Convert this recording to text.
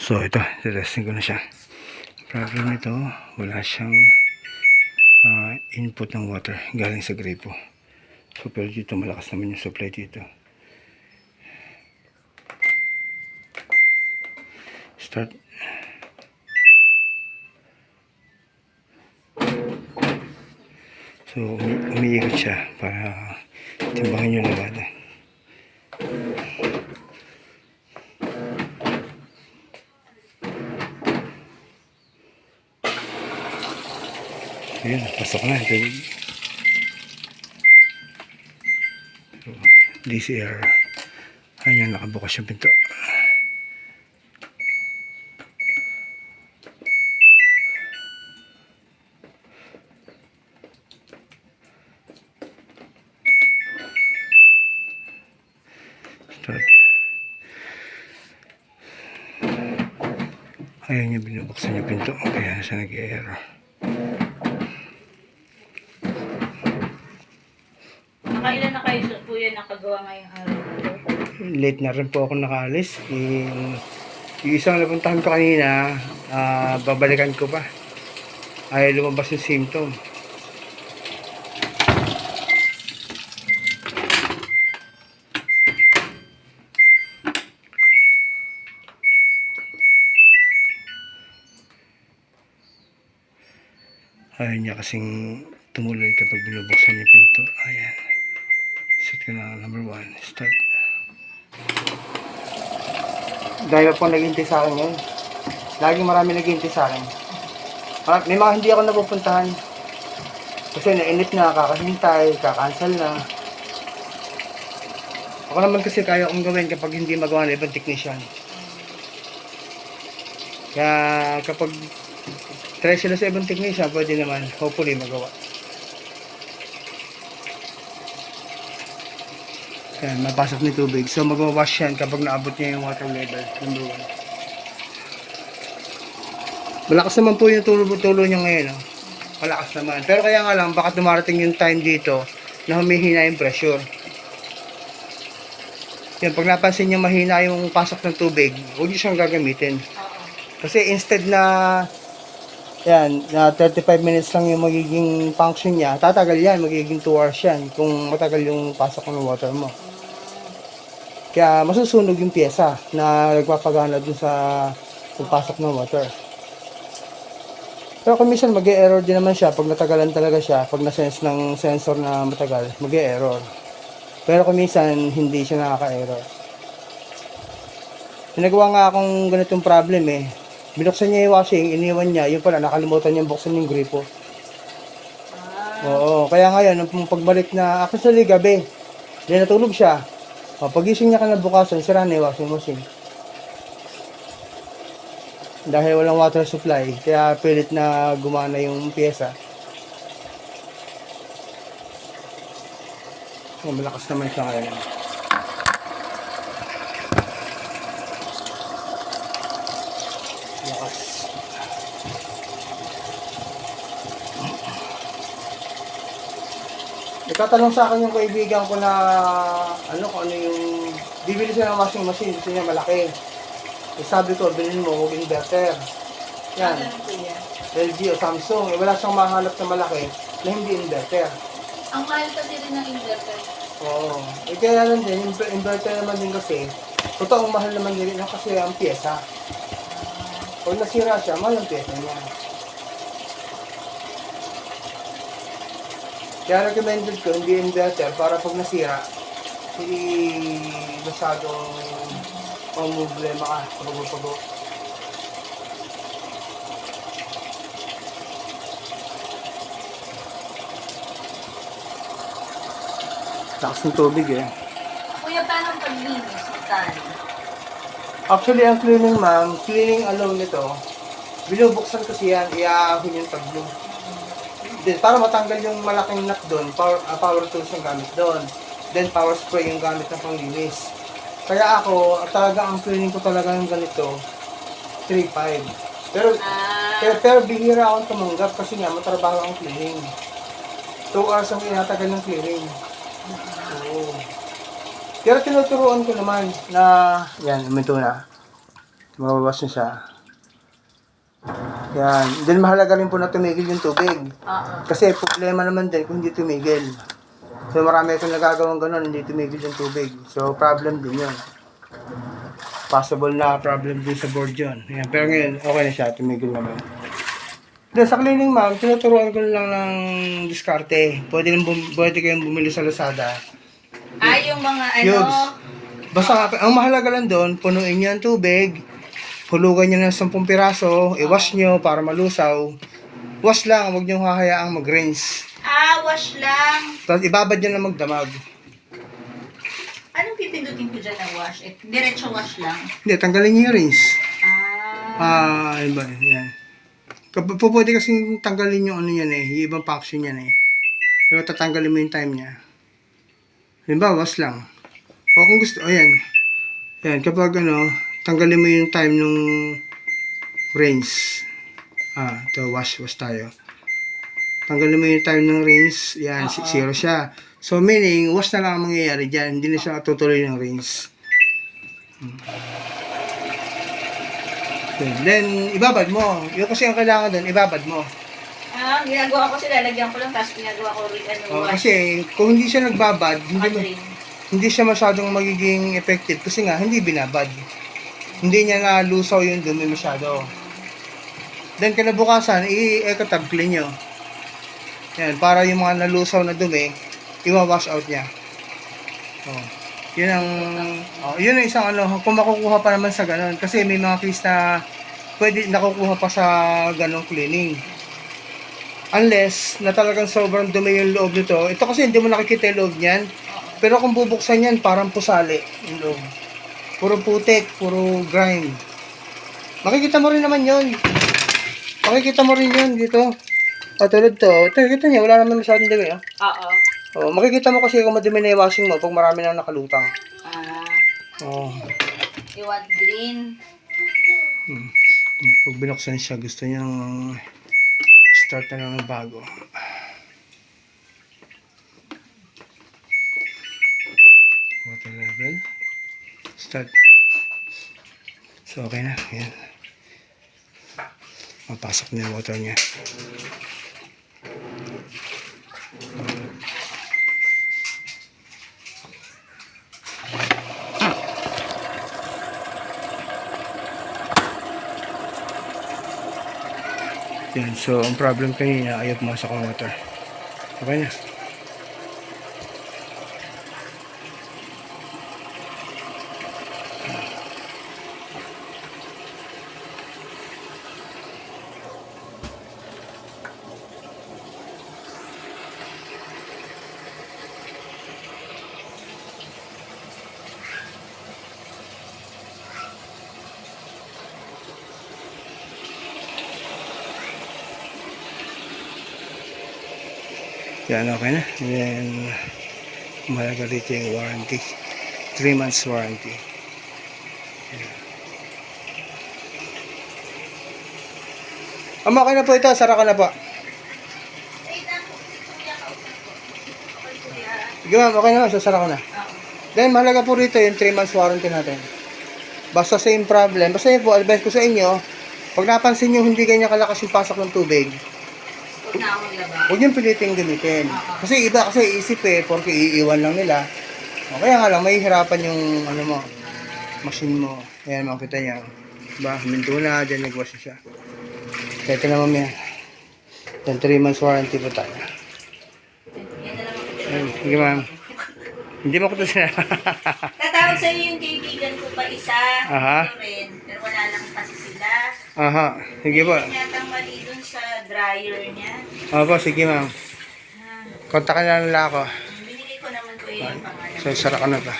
So ito, testing ko na siya. Problem nito, wala siyang input ng water galing sa gripo. So pero dito malakas naman yung supply dito. Start. So umiikot siya para timbangin yung lagada. Ayan, pasok na ito. So, DCR. Ayan, nakabukas yung pinto. Start. Ayan yung binubuksan yung pinto. Kaya siya nag-error. Nakailan na kayo po yan nakagawa ngayong araw? Late na rin po ako nakaalis. Yung isang napuntahan ko kanina, babalikan ko pa. Ay lumabas yung symptom. Ayaw niya kasing tumuloy kapag binubuksan yung pinto. Ayan. Set ko na number 1. Start. Dahil po naghihintay sa akin yun. Laging marami naghihintay sa akin. May mga hindi ako napupuntahan. Kasi nainit na, kakahintay, kakancel na. Ako naman kasi kaya kong gawin kapag hindi magawa ng ibang technician. Kaya kapag try sila sa ibang technician, pwede naman, hopefully, magawa. Yan, mapasok ni tubig. So, magwawash yan kapag naabot niya yung water level. Number 1. Malakas naman po yung tulo niya ngayon. Oh. Malakas naman. Pero kaya nga lang, baka dumarating yung time dito na humihina yung pressure. Yan, pag napansin niya mahina yung pasok ng tubig, huwag niyo siyang gagamitin. Kasi instead na yan, na 35 minutes lang yung magiging function niya, tatagal yan, magiging 2 hours yan kung matagal yung pasok ng water mo. Kaya masusunog yung pyesa na nagpapagana dun sa pasok ng water. Pero kung minsan mag-e-error din naman siya pag natagalan talaga siya, pag na-sense ng sensor na matagal, mag-e-error. Pero kung minsan hindi siya nakaka-error. Pinagawa nga akong ganitong problem eh. Binuksan niya yung washing, iniwan niya, yun pala, nakalimutan niya buksan yung gripo. Oo, kaya ngayon, nung pagbalik na, actually gabi, hindi natulog siya. O, pagising niya ka na bukasan, sira na yung washing machine. Dahil walang water supply, kaya pilit na gumana yung pyesa. O, malakas naman siya ngayon. Lakas. Itatanong sa akin yung kaibigan ko na kung ano yung bibili siya ng washing machine, gusto niya malaki. Sabi ko, bilhin mo, huwag inverter. Yan. LG o Samsung. Wala siyang mahanap na malaki na hindi inverter. Ang mahal kasi rin ng inverter. Oo. Kaya lang din, inverter naman din kasi, totoong mahal naman din kasi ang pyesa. Pag nasira siya, mahal ang pyesa niya. Kaya recommended ko, hindi inverter para pag nasira, hindi masyadong problema ka sa pag-upago. Takas ng tubig eh. Kuya, paano ang paglinis? Magkano? Actually, ang cleaning ma'am, cleaning alone nito, binubuksan kasi yan, iahon yung tablo. Then, para matanggal yung malaking nut doon, power tools yung gamit doon. Then, power spray yung gamit ng panglinis. Kaya ako, talaga ang cleaning ko talaga yung ganito, 3.5. Pero bihira akong tumanggap kasi nga matrabaho ang cleaning. 2 hours ang inatagal ng cleaning. Oo. Pero tinuturuan ko naman na, yan, umito na. Mabawas na siya. Yan. Then mahalaga rin po na tumigil yung tubig. Oo. Kasi problema naman din kung hindi tumigil. So marami akong nagagawang ganun, hindi tumigil yung tubig. So problem din yun. Possible na problem din sa board yun. Yan. Pero ngayon, okay na siya, tumigil naman. Then sa cleaning ma'am, tinuturuan ko lang ng diskarte. Pwede kayong bumili sa Lazada. Yung mga Cubes. Basta ang mahalaga lang doon, punuin niyo ang tubig, hulugan niyo ng 10 piraso, i-wash niyo para malusaw. Wash lang, huwag niyo hahayaang mag-rinse. wash lang. Tapos ibabad niyo na magdamag. Anong pipindutin ko dyan ng wash? Diretso wash lang. Hindi, tanggalin niyo yung rinse. Iba, yan. Pwede kasing tanggalin yung ano yan yung ibang function yan Pero tatanggalin mo yung time niya. Halimbawa, wash lang. O kung gusto, ayan. Yan, kapag tanggalin mo yung time nung rinse. Ito, wash tayo. Tanggalin mo yung time ng rinse. Yan, zero siya. So, meaning, wash na lang ang mangyayari dyan. Hindi na siya tutuloy ng rinse. Then, ibabad mo. Yung kasi ang kailangan doon, ibabad mo. Ginagawa ko sila, lagyan ko lang, tapos ginagawa ko rin wash. Kasi, kung hindi siya nagbabad, Drain. hindi siya masyadong magiging effective. Kasi nga, hindi binabad. Hindi niya nalusaw yung dumi masyado. Then, kinabukasan, i-ekatab clean nyo. Yan, para yung mga nalusaw na dumi, i-wash out niya. Yun ang isang kung makukuha pa naman sa ganun. Kasi may mga case na pwede nakukuha pa sa ganung cleaning. Unless na talagang sobrang dumi yung loob nito. Ito kasi hindi mo nakikita yung loob niyan. Pero kung bubuksan yan, parang pusali yung loob. Puro putik, puro grime. Makikita mo rin naman yun. Makikita mo rin yun dito. Tulad to. Ito, kita niya, wala naman masyadong dumi. Makikita mo kasi kung madumi na yung washing mo pag marami na nakalutang. You want green? Pag binuksan siya, gusto niyang start na lang ng bago. Water level. Start. So, okay na. Ayan. Mapasok na yung water niya. Yan. So, ang problem kanina, ayaw pumasok ang water. Okay na. Yan, okay na. Then, mahalaga dito yung warranty. 3 months warranty. Okay na po ito. Sara ka na po. Sige ma'am, okay na. Sasara ko na. Then, mahalaga po rito yung 3 months warranty natin. Basta same problem. Basta yun po, advice ko sa inyo, pag napansin nyo hindi ganyan kalakas yung pasok ng tubig, huwag niyong piliting gamitin. Kasi iba kasi isip porque iiwan lang nila. Kaya nga lang, may hirapan yung machine mo. Ayan, makikita niya. Diba, huminto na, dyan nag-wash siya. Kaya ito naman yan. Then 3 months warranty po tayo. Sige ma'am. Hindi mo ko ito siya. Tatawag sa iyo yung kaibigan ko pa isa. Ito rin. Pero wala lang kasi sila. Sige po. Hindi yatang mali dun sa dryer niya. Sige ma'am. Kontakan na lang ako. Binili ko naman ko yung pangalan. So, sara ka na ba?